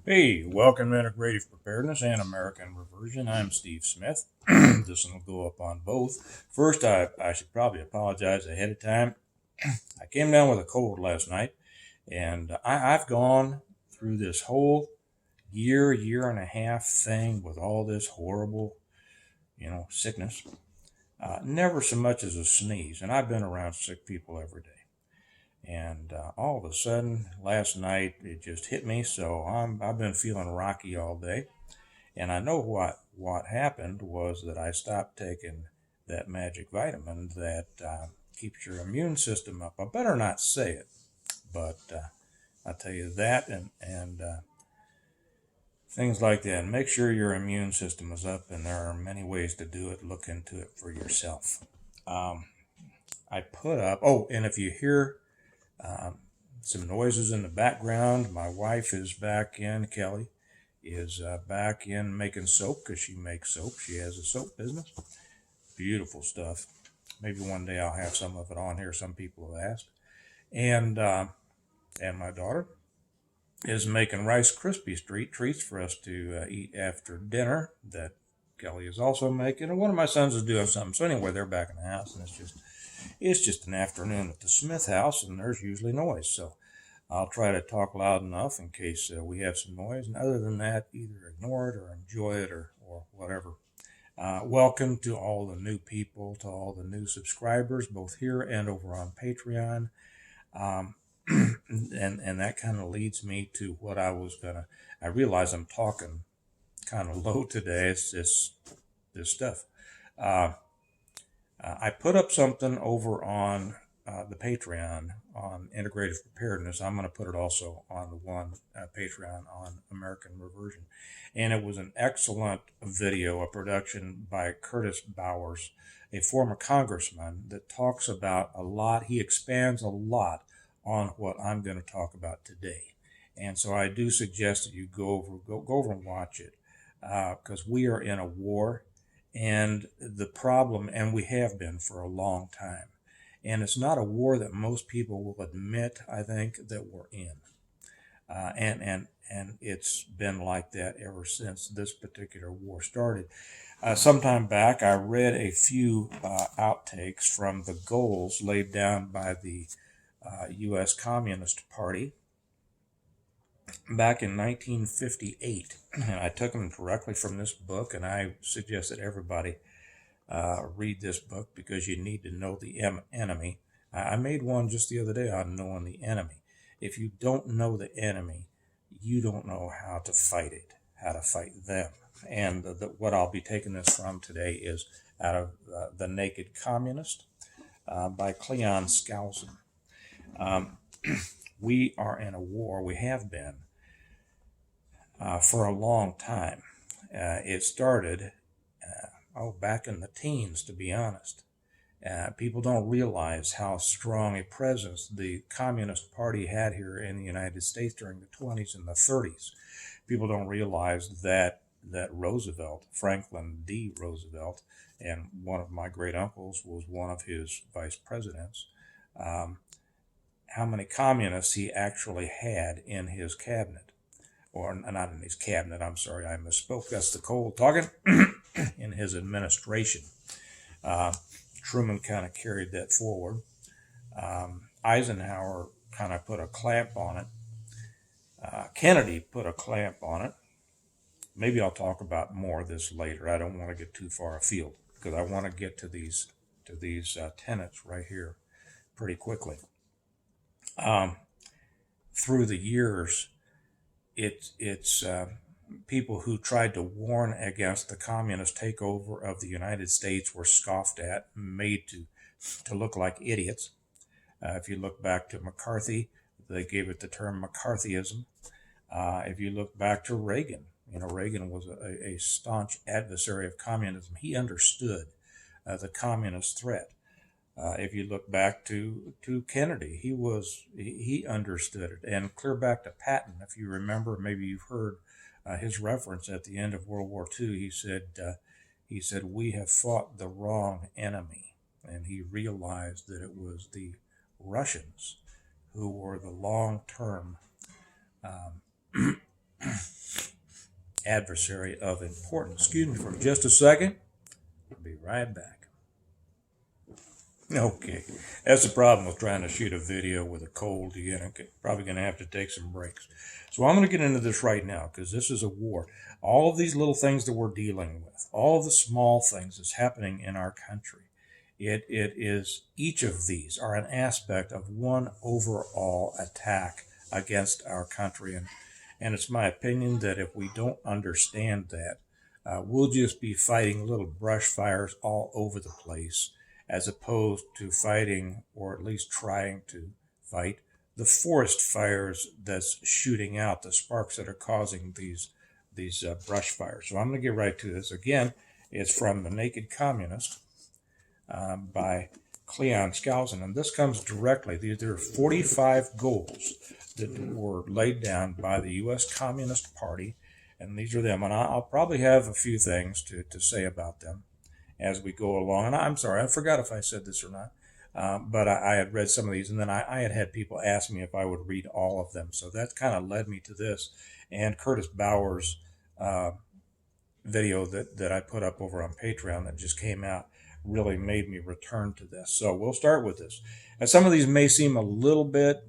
Hey, welcome to Integrative Preparedness and American Reversion. I'm Steve Smith. This one will go up on both. First, I should probably apologize ahead of time. I came down with a cold last night, and I've gone through this whole year and a half thing with all this horrible, sickness. Never so much as a sneeze, and I've been around sick people every day. And all of a sudden, last night, it just hit me. So I've been feeling rocky all day. And I know what happened was that I stopped taking that magic vitamin that keeps your immune system up. I better not say it, but I'll tell you that and things like that. Make sure your immune system is up, and there are many ways to do it. Look into it for yourself. Um, I put up, oh, and if you hear some noises in the background, my wife is back in, Kelly is back in making soap because she makes soap. She has a soap business. Beautiful stuff. Maybe one day I'll have some of it on here. Some people have asked. And my daughter is making Rice Krispie treats for us to eat after dinner that Kelly is also making. And one of my sons is doing something. So anyway, they're back in the house, and it's just an afternoon at the Smith house, and there's usually noise. So I'll try to talk loud enough in case we have some noise. And other than that, either ignore it or enjoy it or whatever. Welcome to all the new people, to all the new subscribers, both here and over on Patreon. Um, and that kind of leads me to what I realize I'm talking kind of low today. It's this stuff. Uh, I put up something over on the Patreon on integrative preparedness. I'm going to put it also on the one Patreon on American Reversion. And it was an excellent video, a production by Curtis Bowers, a former congressman that talks about a lot. He expands a lot on what I'm going to talk about today. And so I do suggest that you go over and watch it because we are in a war. And the problem, and we have been for a long time, and it's not a war that most people will admit, I think, that we're in. And it's been like that ever since this particular war started. Sometime back, I read a few outtakes from the goals laid down by the U.S. Communist Party back in 1958. And I took them directly from this book, and I suggest that everybody read this book because you need to know the enemy. I made one just the other day on knowing the enemy. If you don't know the enemy, you don't know how to fight it, how to fight them. And what I'll be taking this from today is out of The Naked Communist by Cleon Skousen. We are in a war, we have been, for a long time. It started back in the teens, to be honest. People don't realize how strong a presence the Communist Party had here in the United States during the 20s and the 30s. People don't realize that Roosevelt, Franklin D. Roosevelt, and one of my great uncles was one of his vice presidents, how many communists he actually had in his cabinet. Or not in his cabinet, I'm sorry, I misspoke. That's the cold talking. In his administration. Truman kind of carried that forward. Eisenhower kind of put a clamp on it. Kennedy put a clamp on it. Maybe I'll talk about more of this later. I don't want to get too far afield because I want to get to these tenets right here pretty quickly. Through the years, it's people who tried to warn against the communist takeover of the United States were scoffed at, made to look like idiots. If you look back to McCarthy, they gave it the term McCarthyism. If you look back to Reagan, Reagan was a staunch adversary of communism. He understood the communist threat. If you look back to Kennedy, he understood it. And clear back to Patton, if you remember, maybe you've heard his reference at the end of World War II. He said, "We have fought the wrong enemy," and he realized that it was the Russians who were the long-term adversary of importance. Excuse me for just a second. I'll be right back. Okay, that's the problem with trying to shoot a video with a cold. You're probably going to have to take some breaks. So I'm going to get into this right now because this is a war. All of these little things that we're dealing with, all of the small things that's happening in our country, it is each of these are an aspect of one overall attack against our country. And it's my opinion that if we don't understand that, we'll just be fighting little brush fires all over the place, as opposed to fighting, or at least trying to fight, the forest fires that's shooting out, the sparks that are causing these brush fires. So I'm going to get right to this. Again, it's from The Naked Communist by Cleon Skousen, and this comes directly. There are 45 goals that were laid down by the U.S. Communist Party, and these are them. And I'll probably have a few things to say about them as we go along. And I'm sorry, I forgot if I said this or not, but I had read some of these, and then I had people ask me if I would read all of them. So that kind of led me to this. And Curtis Bauer's video that I put up over on Patreon that just came out really made me return to this. So we'll start with this. And some of these may seem a little bit,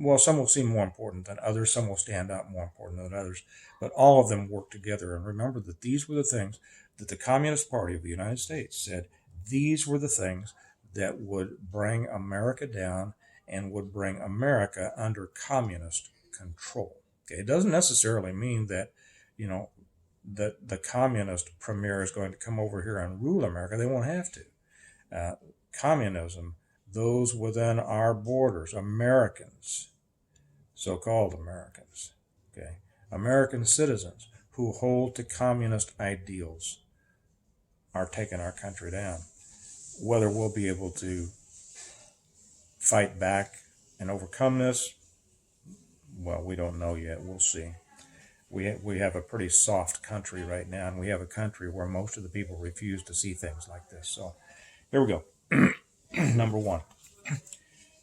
well, some will seem more important than others. Some will stand out more important than others. But all of them work together. And remember that these were the things that the Communist Party of the United States said these were the things that would bring America down and would bring America under communist control. Okay, it doesn't necessarily mean that, that the communist premier is going to come over here and rule America. They won't have to. Communism, those within our borders, Americans, so-called Americans, okay, American citizens who hold to communist ideals are taking our country down. Whether we'll be able to fight back and overcome this, well, we don't know yet. We'll see. We have a pretty soft country right now, and we have a country where most of the people refuse to see things like this. So here we go. Number one,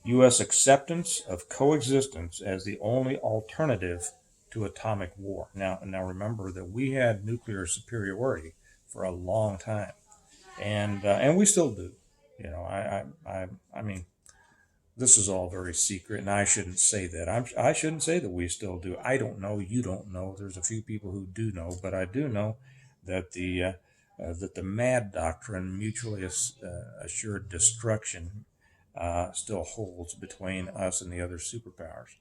U.S. acceptance of coexistence as the only alternative to atomic war. Now remember that we had nuclear superiority for a long time, and we still do. I mean, this is all very secret, and I shouldn't say that. I shouldn't say that we still do. I don't know. You don't know. There's a few people who do know, but I do know that the MAD doctrine, mutually assured destruction, still holds between us and the other superpowers.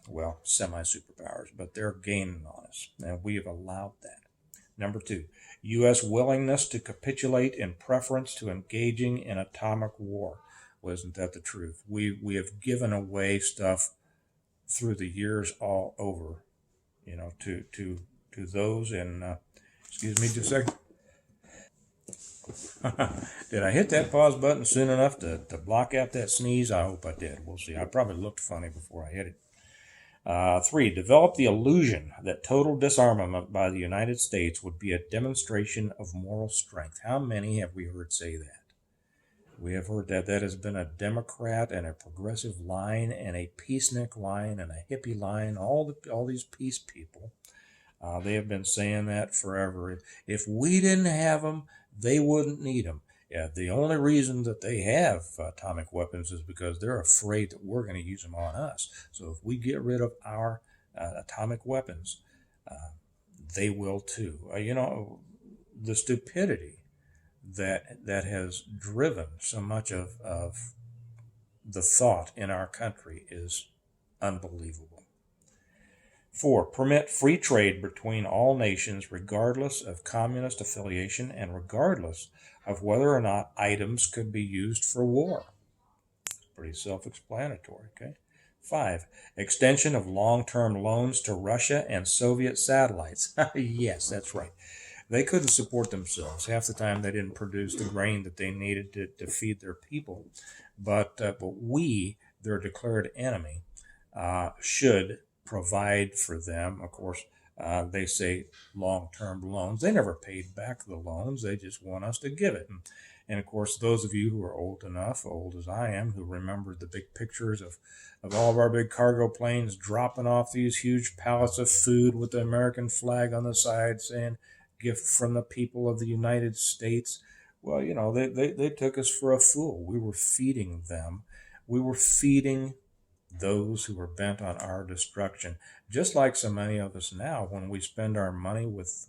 Well, semi-superpowers, but they're gaining on us, and we have allowed that. Number two, U.S. willingness to capitulate in preference to engaging in atomic war. Well, isn't that the truth? We have given away stuff through the years all over, to those in. Excuse me just a second. Did I hit that pause button soon enough to block out that sneeze? I hope I did. We'll see. I probably looked funny before I hit it. 3, develop the illusion that total disarmament by the United States would be a demonstration of moral strength. How many have we heard say that? We have heard that has been a Democrat and a progressive line and a peacenik line and a hippie line, all these peace people. They have been saying that forever. If we didn't have them, they wouldn't need them. Yeah, the only reason that they have atomic weapons is because they're afraid that we're going to use them on us. So if we get rid of our atomic weapons, they will too. The stupidity that has driven so much of the thought in our country is unbelievable. 4, permit free trade between all nations regardless of communist affiliation and regardless of whether or not items could be used for war. Pretty self-explanatory, okay? 5, extension of long-term loans to Russia and Soviet satellites. Yes, that's right. They couldn't support themselves. Half the time they didn't produce the grain that they needed to feed their people. But we, their declared enemy, should provide for them. Of course, they say long-term loans. They never paid back the loans. They just want us to give it. And of course, those of you who are old as I am, who remember the big pictures of all of our big cargo planes dropping off these huge pallets of food with the American flag on the side saying, gift from the people of the United States. Well, they took us for a fool. We were feeding them. We were feeding those who were bent on our destruction. Just like so many of us now, when we spend our money with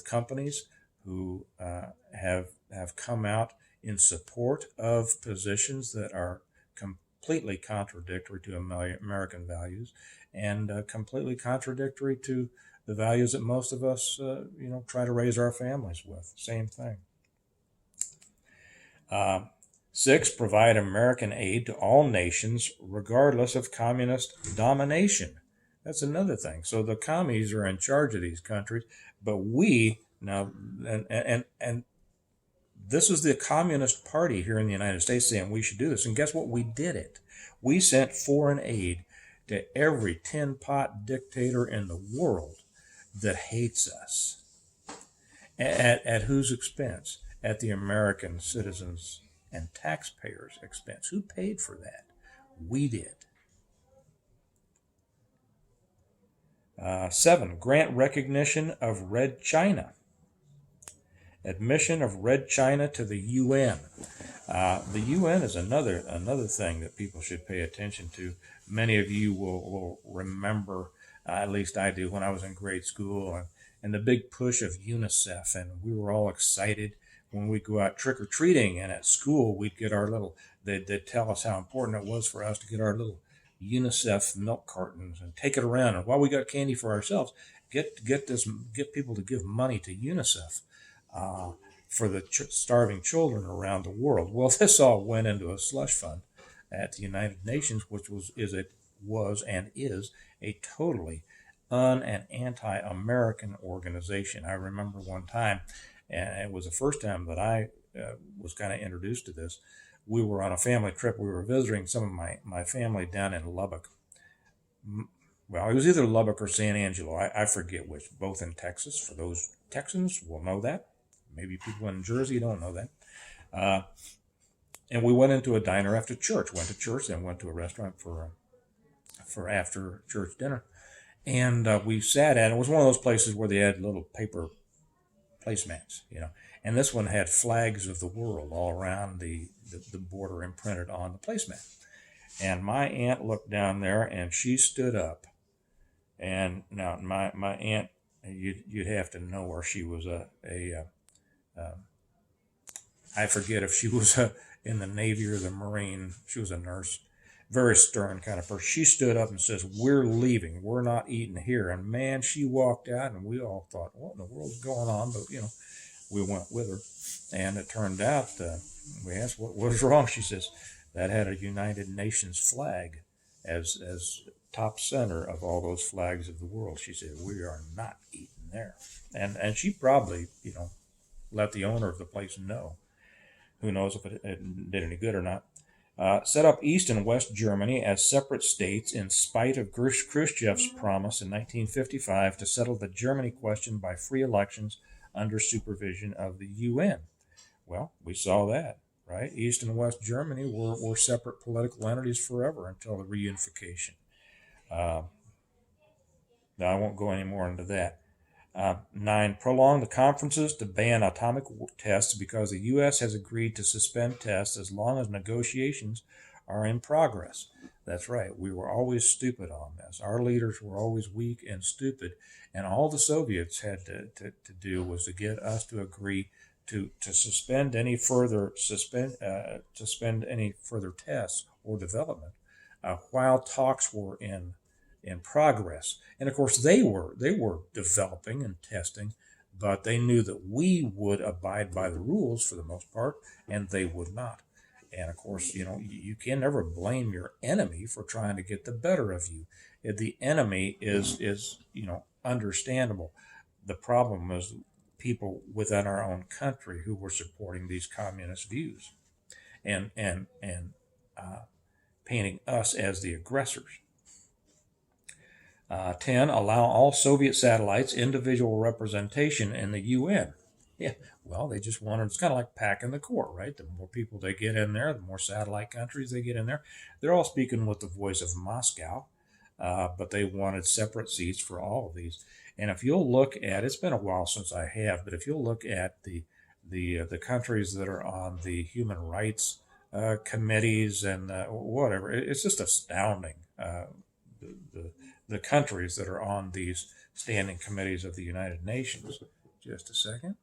companies who have come out in support of positions that are completely contradictory to American values and completely contradictory to the values that most of us, try to raise our families with. Same thing. 6, provide American aid to all nations, regardless of communist domination. That's another thing. So the commies are in charge of these countries, but we now, and this is the Communist Party here in the United States saying we should do this. And guess what? We did it. We sent foreign aid to every tin pot dictator in the world that hates us. At whose expense? At the American citizens and taxpayers' expense. Who paid for that? We did. 7, grant recognition of Red China. Admission of Red China to the UN. The UN is another thing that people should pay attention to. Many of you will remember, at least I do, when I was in grade school, and the big push of UNICEF, and we were all excited when we'd go out trick-or-treating, and at school we'd get our little, they'd tell us how important it was for us to get our little UNICEF milk cartons and take it around, and while we got candy for ourselves, get people to give money to UNICEF for the starving children around the world. Well, this all went into a slush fund at the United Nations, which was and is a totally and anti-American organization. I remember one time, and it was the first time that I was kind of introduced to this. We were on a family trip. We were visiting some of my family down in Lubbock. Well, it was either Lubbock or San Angelo. I forget which, both in Texas. For those Texans will know that. Maybe people in Jersey don't know that. And we went into a diner after church. Went to church, then went to a restaurant for after church dinner. And we sat at it. It was one of those places where they had little paper placemats, and this one had flags of the world all around the border imprinted on the placemat. And my aunt looked down there, and she stood up. And now my aunt, you'd have to know her. She was I forget if she was in the Navy or the Marine. She was a nurse, very stern kind of person. She stood up and says, "We're leaving. We're not eating here." And man, she walked out, and we all thought, "What in the world's going on?" But we went with her, and it turned out we asked, "What was wrong?" She says, "That had a United Nations flag as top center of all those flags of the world." She said, "We are not eating there," and she probably let the owner of the place know. Who knows if it did any good or not. Set up East and West Germany as separate states in spite of Khrushchev's promise in 1955 to settle the Germany question by free elections under supervision of the UN. Well, we saw that, right? East and West Germany were separate political entities forever until the reunification. Now, I won't go any more into that. 9, prolong the conferences to ban atomic tests because the U.S. has agreed to suspend tests as long as negotiations are in progress. That's right. We were always stupid on this. Our leaders were always weak and stupid, and all the Soviets had to do was to get us to agree to suspend any further tests or development while talks were in progress. And of course they were developing and testing, but they knew that we would abide by the rules for the most part, and they would not. And of course, you can never blame your enemy for trying to get the better of you. If the enemy is understandable. The problem was people within our own country who were supporting these communist views and painting us as the aggressors. 10, allow all Soviet satellites individual representation in the UN. Yeah, well, they just wanted, it's kind of like packing the court, right? The more people they get in there, the more satellite countries they get in there. They're all speaking with the voice of Moscow, but they wanted separate seats for all of these. And if you'll look at, it's been a while since I have, but if you'll look at the countries that are on the human rights committees and whatever, it's just astounding. The, the the countries that are on these standing committees of the United Nations. Just a second.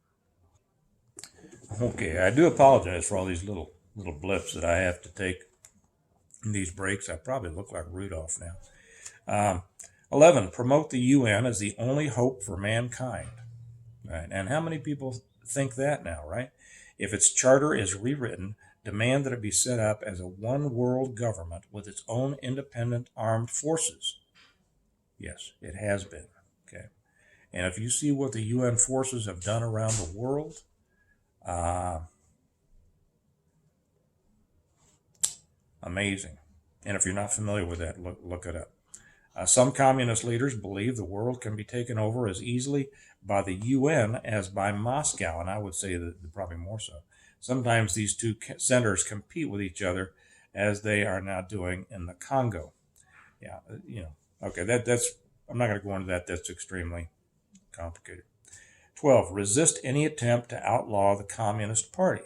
Okay, I do apologize for all these little blips that I have to take in these breaks. I probably look like Rudolph now. 11. Promote the UN as the only hope for mankind. Right, and how many people think that now, right? If its charter is rewritten, demand that it be set up as a one world government with its own independent armed forces. Yes, it has been. Okay, and if you see what the UN forces have done around the world, amazing. And if you're not familiar with that, look it up. Some communist leaders believe the world can be taken over as easily by the UN as by Moscow, and I would say that probably more so. Sometimes these two centers compete with each other, as they are now doing in the Congo. Yeah, Okay, that's. I'm not going to go into that. That's extremely complicated. 12. Resist any attempt to outlaw the Communist Party.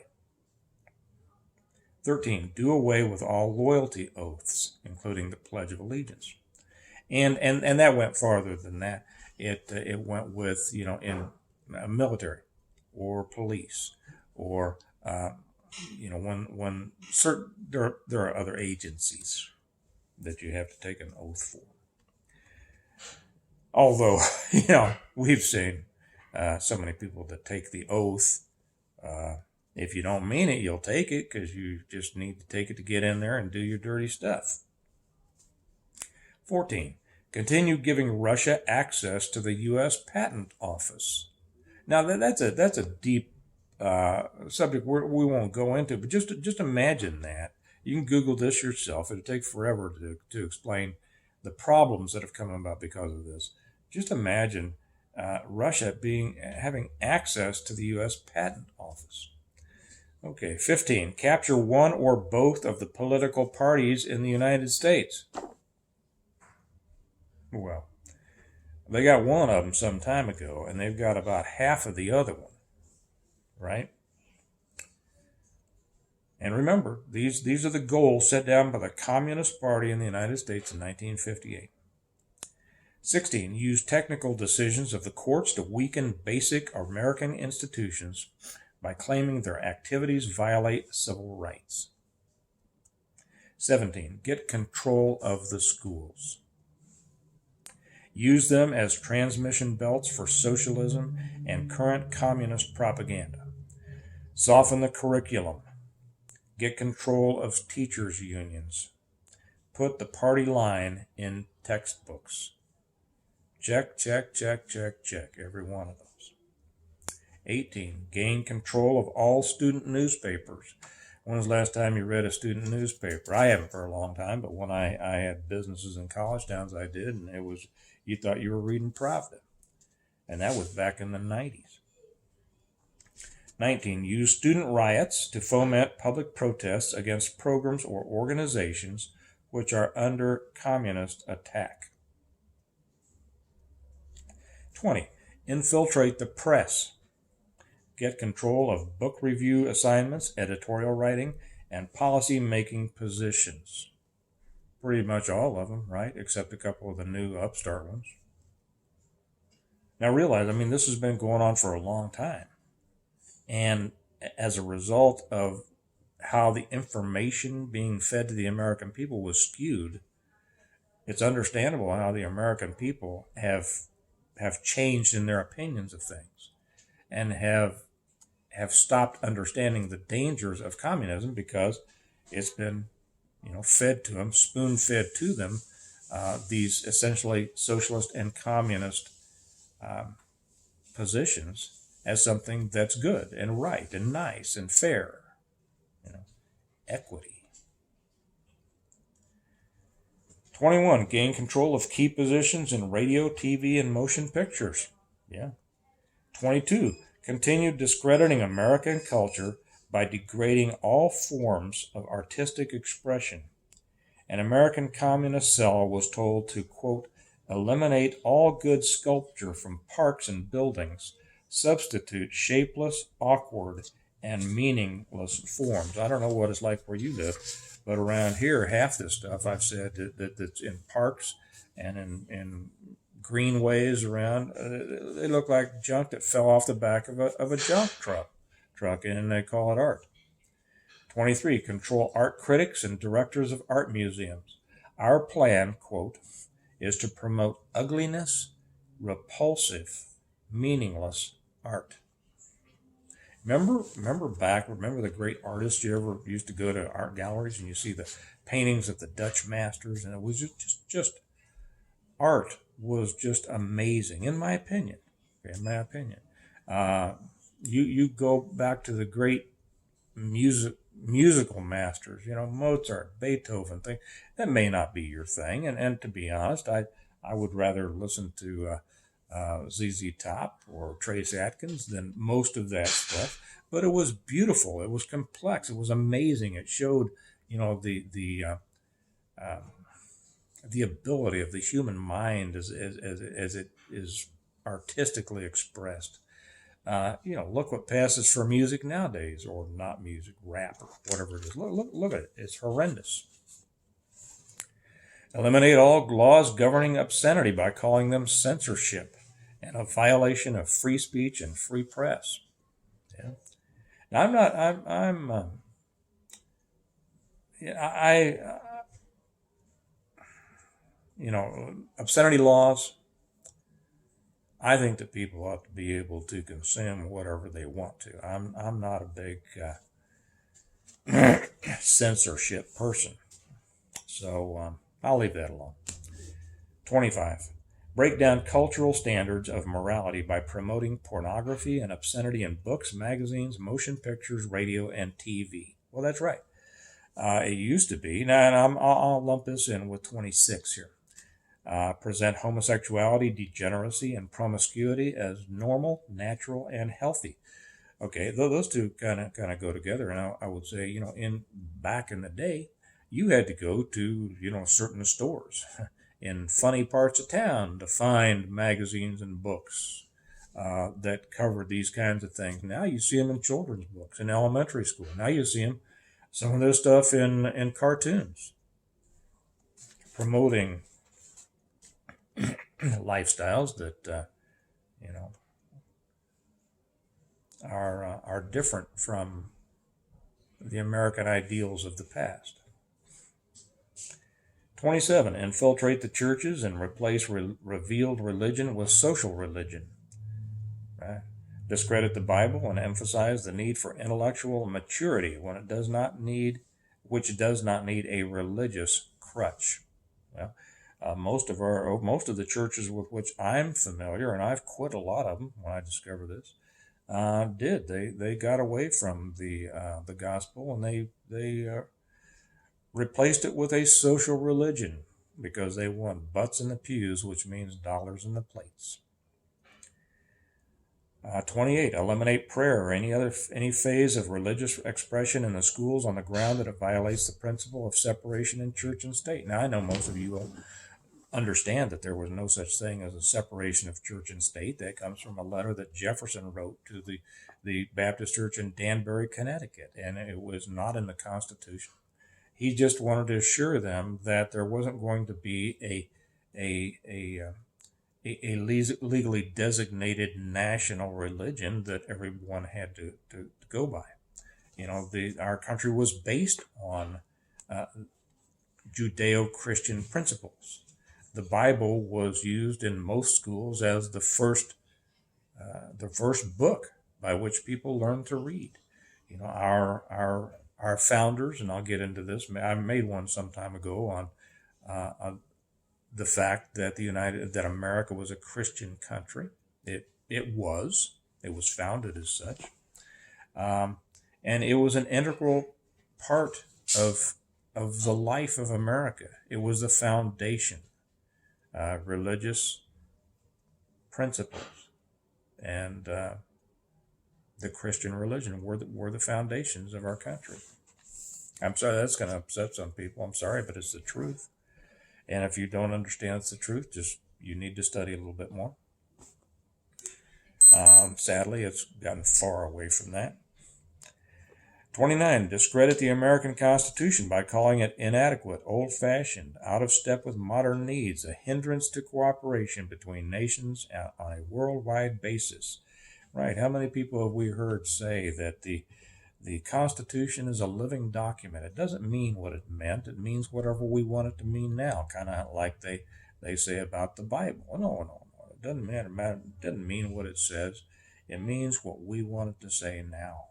13. Do away with all loyalty oaths, including the Pledge of Allegiance. And that went farther than that. It went with, in military or police or when certain there are other agencies that you have to take an oath for. Although we've seen so many people that take the oath. If you don't mean it, you'll take it because you just need to take it to get in there and do your dirty stuff. 14. Continue giving Russia access to the U.S. Patent Office. Now that's a deep subject we won't go into, but just imagine that. You can Google this yourself. It'll take forever to explain the problems that have come about because of this. Just imagine Russia having access to the U.S. Patent Office. Okay, 15. Capture one or both of the political parties in the United States. Well, they got one of them some time ago, and they've got about half of the other one, right? And remember, these are the goals set down by the Communist Party in the United States in 1958. 16. Use technical decisions of the courts to weaken basic American institutions by claiming their activities violate civil rights. 17. Get control of the schools. Use them as transmission belts for socialism and current communist propaganda. Soften the curriculum. Get control of teachers' unions. Put the party line in textbooks. Check, check, check, check, check, every one of those. 18. Gain control of all student newspapers. When was the last time you read a student newspaper? I haven't for a long time, but when I had businesses in college towns, I did, and it was, you thought you were reading Pravda. And that was back in the 90s. 19. Use student riots to foment public protests against programs or organizations which are under communist attack. 20. Infiltrate the press. Get control of book review assignments, editorial writing, and policy-making positions. Pretty much all of them, right? Except a couple of the new upstart ones. Now realize, this has been going on for a long time. And as a result of how the information being fed to the American people was skewed, it's understandable how the American people have changed in their opinions of things and have stopped understanding the dangers of communism because it's been fed to them, spoon-fed to them, these essentially socialist and communist positions as something that's good and right and nice and fair, equity. 21. Gain control of key positions in radio, TV, and motion pictures. Yeah. 22. continued discrediting American culture by degrading all forms of artistic expression. An American communist cell was told to, quote, eliminate all good sculpture from parks and buildings, substitute shapeless, awkward, and meaningless forms. I don't know what it's like where you live, but around here, half this stuff I've said that's in parks and in greenways around, they look like junk that fell off the back of a junk truck, and they call it art. 23. Control art critics and directors of art museums. Our plan, quote, is to promote ugliness, repulsive, meaningless art. Remember the great artists you ever used to go to art galleries and you see the paintings of the Dutch masters, and it was just art was just amazing, in my opinion. You go back to the great musical masters, Mozart, Beethoven, thing that may not be your thing, and to be honest, I would rather listen to ZZ Top or Trace Atkins than most of that stuff. But it was beautiful. It was complex. It was amazing. It showed, the ability of the human mind as it is artistically expressed. Look what passes for music nowadays, or not music, rap, or whatever it is. Look at it. It's horrendous. Eliminate all laws governing obscenity by calling them censorship and a violation of free speech and free press. Yeah. Now, obscenity laws, I think that people ought to be able to consume whatever they want to. I'm not a big censorship person. So I'll leave that alone. 25. Break down cultural standards of morality by promoting pornography and obscenity in books, magazines, motion pictures, radio, and TV. Well, that's right. It used to be. Now, and I'll lump this in with 26 here. Present homosexuality, degeneracy, and promiscuity as normal, natural, and healthy. Okay, those two kind of go together. And I would say, back in the day, you had to go to, certain stores in funny parts of town to find magazines and books that covered these kinds of things. Now you see them in children's books in elementary school. Now you see them, some of this stuff in cartoons, promoting lifestyles that, are different from the American ideals of the past. 27. Infiltrate the churches and replace revealed religion with social religion. Right? Discredit the Bible and emphasize the need for intellectual maturity which does not need a religious crutch. Well, most of the churches with which I'm familiar, and I've quit a lot of them when I discovered this, they got away from the gospel, and they replaced it with a social religion because they want butts in the pews, which means dollars in the plates. 28. Eliminate prayer or any phase of religious expression in the schools on the ground that it violates the principle of separation in church and state. Now, I know most of you will understand that there was no such thing as a separation of church and state. That comes from a letter that Jefferson wrote to the Baptist Church in Danbury, Connecticut, and it was not in the Constitution. He just wanted to assure them that there wasn't going to be a legally designated national religion that everyone had to go by. Our country was based on Judeo-Christian principles. The Bible was used in most schools as the first book by which people learned to read. Our founders, and I'll get into this, I made one some time ago on the fact that America was a Christian country. It was founded as such, and it was an integral part of the life of America. It was the foundation, religious principles, and the Christian religion were the foundations of our country. I'm sorry, that's going to upset some people. I'm sorry, but it's the truth. And if you don't understand it's the truth, you need to study a little bit more. Sadly, it's gotten far away from that. 29, discredit the American Constitution by calling it inadequate, old-fashioned, out of step with modern needs, a hindrance to cooperation between nations on a worldwide basis. Right, how many people have we heard say that the Constitution is a living document? It doesn't mean what it meant. It means whatever we want it to mean now, kind of like they say about the Bible. No. It doesn't matter. It doesn't mean what it says. It means what we want it to say now.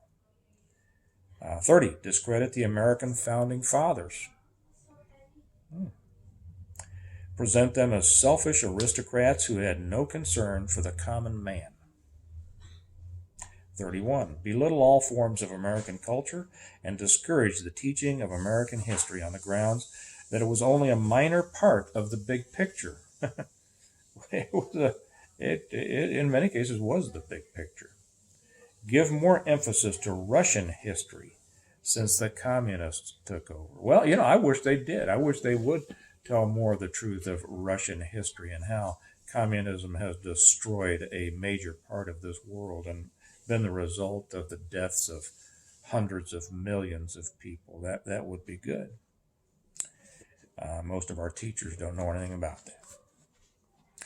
30, discredit the American founding fathers. Present them as selfish aristocrats who had no concern for the common man. 31, belittle all forms of American culture and discourage the teaching of American history on the grounds that it was only a minor part of the big picture. It in many cases was the big picture. Give more emphasis to Russian history since the communists took over. Well, I wish they did. I wish they would tell more of the truth of Russian history and how communism has destroyed a major part of this world and been the result of the deaths of hundreds of millions of people. That would be good. Most of our teachers don't know anything about that.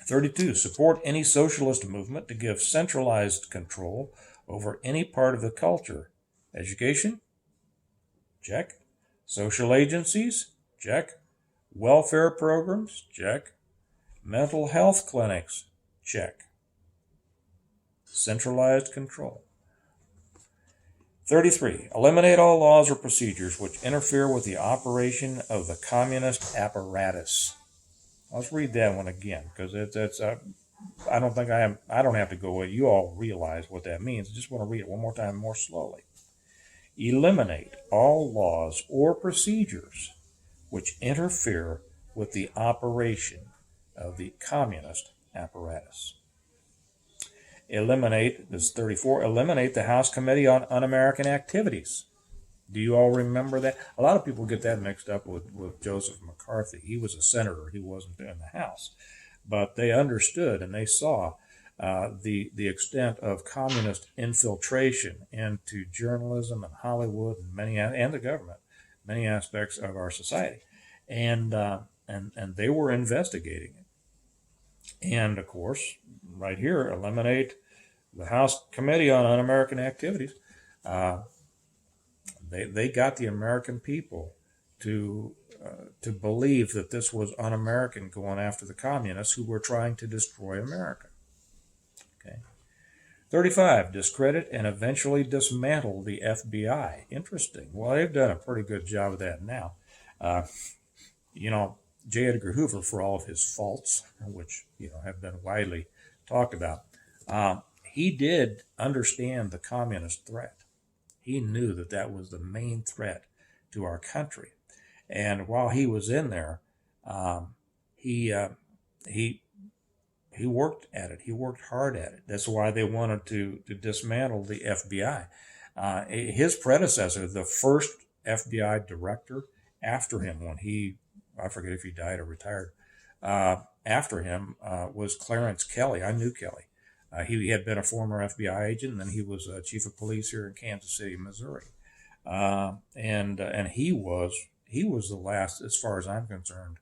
32, support any socialist movement to give centralized control over any part of the culture. Education? Check. Social agencies? Check. Welfare programs? Check. Mental health clinics? Check. Centralized control. 33, eliminate all laws or procedures which interfere with the operation of the communist apparatus. Let's read that one again, because I don't have to go away. You all realize what that means. I just want to read it one more time more slowly. Eliminate all laws or procedures which interfere with the operation of the communist apparatus. Eliminate, this is 34, eliminate the House Committee on Un-American Activities. Do you all remember that? A lot of people get that mixed up with Joseph McCarthy. He was a senator. He wasn't in the House. But they understood and they saw the extent of communist infiltration into journalism and Hollywood and the government, many aspects of our society. And they were investigating it. And, of course, right here, eliminate the House Committee on Un-American Activities. They got the American people to believe that this was un-American going after the communists who were trying to destroy America. Okay. 35, discredit and eventually dismantle the FBI. Interesting. Well, they've done a pretty good job of that now. J. Edgar Hoover, for all of his faults, which have been widely talked about, he did understand the communist threat. He knew that was the main threat to our country. And while he was in there, he worked at it. He worked hard at it. That's why they wanted to dismantle the FBI. His predecessor, the first FBI director after him, I forget if he died or retired, after him was Clarence Kelly. I knew Kelly. He had been a former FBI agent, and then he was chief of police here in Kansas City, Missouri. And he was the last, as far as I'm concerned,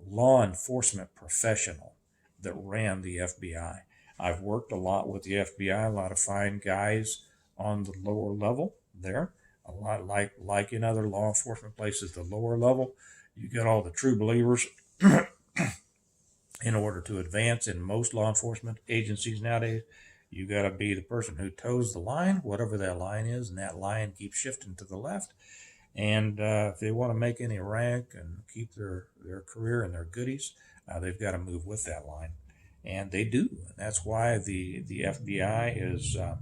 law enforcement professional that ran the FBI. I've worked a lot with the FBI, a lot of fine guys on the lower level there, a lot like in other law enforcement places, the lower level, you get all the true believers. In order to advance in most law enforcement agencies nowadays, you got to be the person who toes the line, whatever that line is, and that line keeps shifting to the left. And if they want to make any rank and keep their career and their goodies, they've got to move with that line. And they do. And that's why the FBI is, I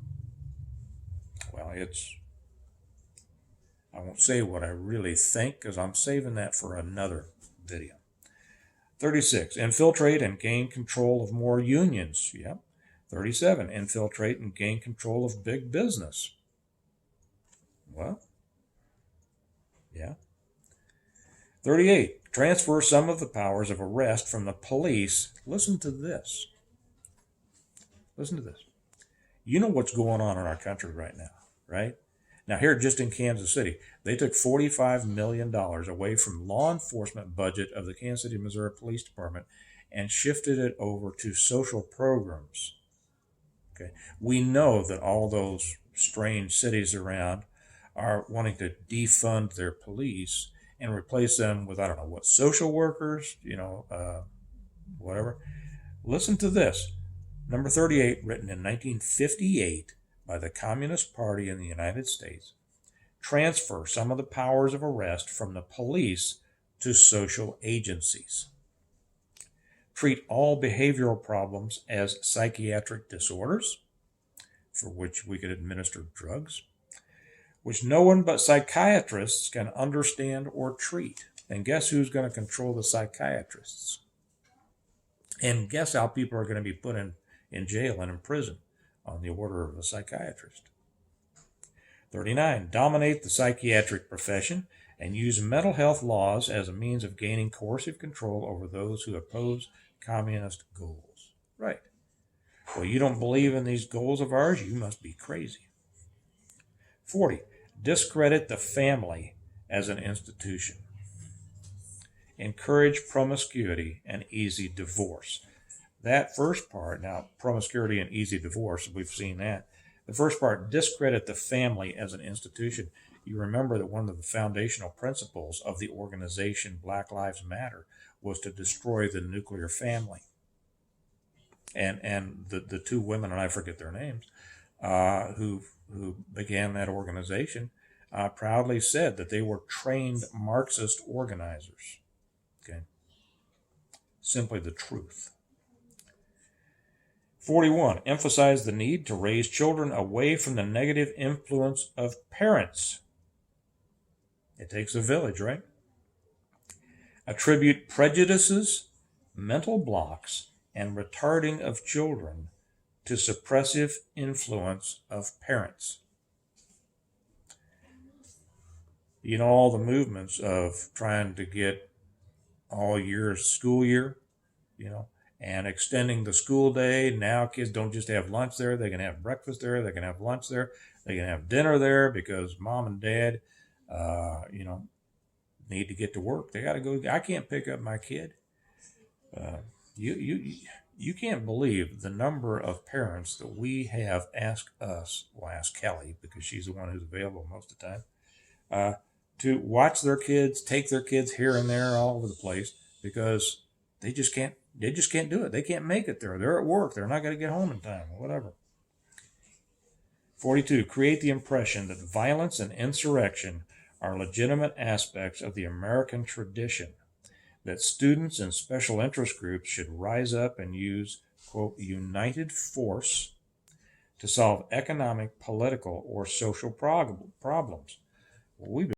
won't say what I really think because I'm saving that for another video. 36, infiltrate and gain control of more unions. Yep. 37, infiltrate and gain control of big business. Well, yeah. 38, transfer some of the powers of arrest from the police. Listen to this. Listen to this. You know what's going on in our country right now, right? Now, here just in Kansas City, they took $45 million away from law enforcement budget of the Kansas City, Missouri Police Department and shifted it over to social programs. Okay, we know that all those strange cities around are wanting to defund their police and replace them with, I don't know what, social workers, whatever. Listen to this. Number 38, written in 1958 by the Communist Party in the United States, transfer some of the powers of arrest from the police to social agencies. Treat all behavioral problems as psychiatric disorders, for which we could administer drugs, which no one but psychiatrists can understand or treat. And guess who's going to control the psychiatrists? And guess how people are going to be put in jail and in prison on the order of a psychiatrist. 39, dominate the psychiatric profession and use mental health laws as a means of gaining coercive control over those who oppose communist goals. Right. Well, you don't believe in these goals of ours? You must be crazy. 40, discredit the family as an institution. Encourage promiscuity and easy divorce. That first part, now promiscuity and easy divorce, we've seen that. The first part, discredit the family as an institution. You remember that one of the foundational principles of the organization Black Lives Matter was to destroy the nuclear family. And the two women, and I forget their names, who began that organization, proudly said that they were trained Marxist organizers. Okay, simply the truth. 41, emphasize the need to raise children away from the negative influence of parents. It takes a village, right? Attribute prejudices, mental blocks, and retarding of children to suppressive influence of parents. You know, all the movements of trying to get all year's school year, and extending the school day. Now kids don't just have lunch there. They can have breakfast there. They can have lunch there. They can have dinner there because mom and dad, need to get to work. They got to go. I can't pick up my kid. You can't believe the number of parents that we have asked us, well, ask Kelly because she's the one who's available most of the time, to watch their kids, take their kids here and there all over the place because they just can't do it. They can't make it there. They're at work. They're not going to get home in time, whatever. 42, create the impression that violence and insurrection are legitimate aspects of the American tradition, that students and special interest groups should rise up and use, quote, united force to solve economic, political, or social problems. Well, we've